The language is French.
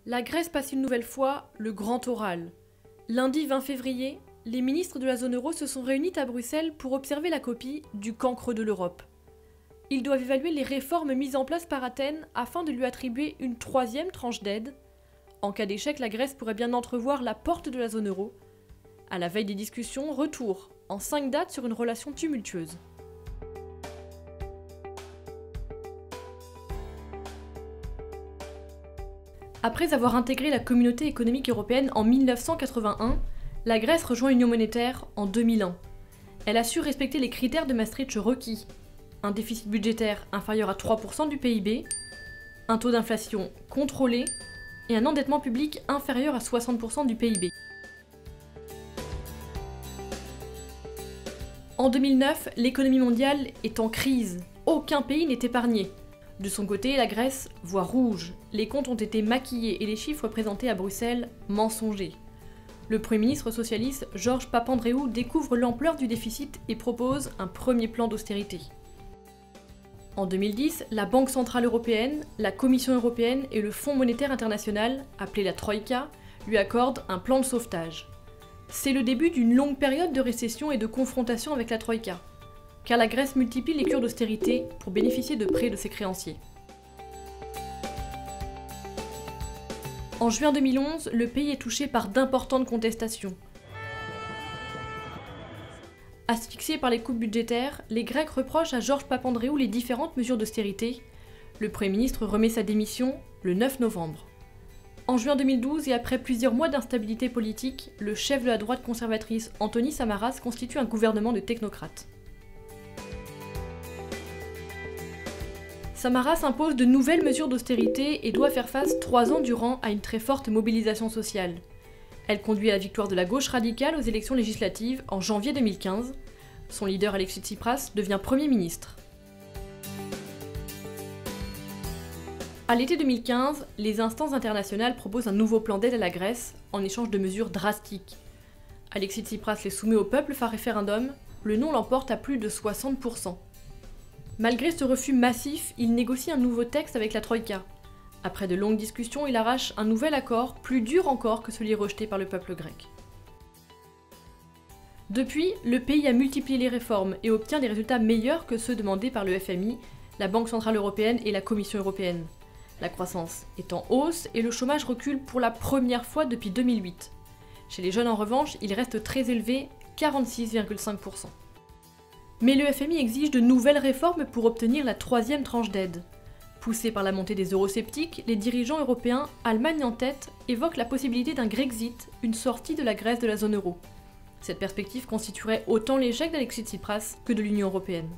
La Grèce passe une nouvelle fois le grand oral. Lundi 20 février, les ministres de la zone euro se sont réunis à Bruxelles pour observer la copie du cancre de l'Europe. Ils doivent évaluer les réformes mises en place par Athènes afin de lui attribuer une troisième tranche d'aide. En cas d'échec, la Grèce pourrait bien entrevoir la porte de la zone euro. À la veille des discussions, retour en 5 dates sur une relation tumultueuse. Après avoir intégré la Communauté économique européenne en 1981, la Grèce rejoint l'Union monétaire en 2001. Elle a su respecter les critères de Maastricht requis. Un déficit budgétaire inférieur à 3% du PIB, un taux d'inflation contrôlé et un endettement public inférieur à 60% du PIB. En 2009, l'économie mondiale est en crise. Aucun pays n'est épargné. De son côté, la Grèce voit rouge. Les comptes ont été maquillés et les chiffres présentés à Bruxelles mensongers. Le Premier ministre socialiste Georges Papandréou découvre l'ampleur du déficit et propose un premier plan d'austérité. En 2010, la Banque centrale européenne, la Commission européenne et le Fonds monétaire international, appelé la Troïka, lui accordent un plan de sauvetage. C'est le début d'une longue période de récession et de confrontation avec la Troïka, car la Grèce multiplie les cures d'austérité pour bénéficier de prêts de ses créanciers. En juin 2011, le pays est touché par d'importantes contestations. Asphyxiés par les coupes budgétaires, les Grecs reprochent à Georges Papandréou les différentes mesures d'austérité. Le Premier ministre remet sa démission le 9 novembre. En juin 2012, et après plusieurs mois d'instabilité politique, le chef de la droite conservatrice Antonis Samaras constitue un gouvernement de technocrates. Samaras impose de nouvelles mesures d'austérité et doit faire face 3 ans durant à une très forte mobilisation sociale. Elle conduit à la victoire de la gauche radicale aux élections législatives en janvier 2015. Son leader Alexis Tsipras devient Premier ministre. À l'été 2015, les instances internationales proposent un nouveau plan d'aide à la Grèce en échange de mesures drastiques. Alexis Tsipras les soumet au peuple par référendum, le non l'emporte à plus de 60%. Malgré ce refus massif, il négocie un nouveau texte avec la Troïka. Après de longues discussions, il arrache un nouvel accord, plus dur encore que celui rejeté par le peuple grec. Depuis, le pays a multiplié les réformes et obtient des résultats meilleurs que ceux demandés par le FMI, la Banque centrale européenne et la Commission européenne. La croissance est en hausse et le chômage recule pour la première fois depuis 2008. Chez les jeunes en revanche, il reste très élevé, 46,5%. Mais le FMI exige de nouvelles réformes pour obtenir la troisième tranche d'aide. Poussés par la montée des eurosceptiques, les dirigeants européens, Allemagne en tête, évoquent la possibilité d'un Grexit, une sortie de la Grèce de la zone euro. Cette perspective constituerait autant l'échec d'Alexis Tsipras que de l'Union européenne.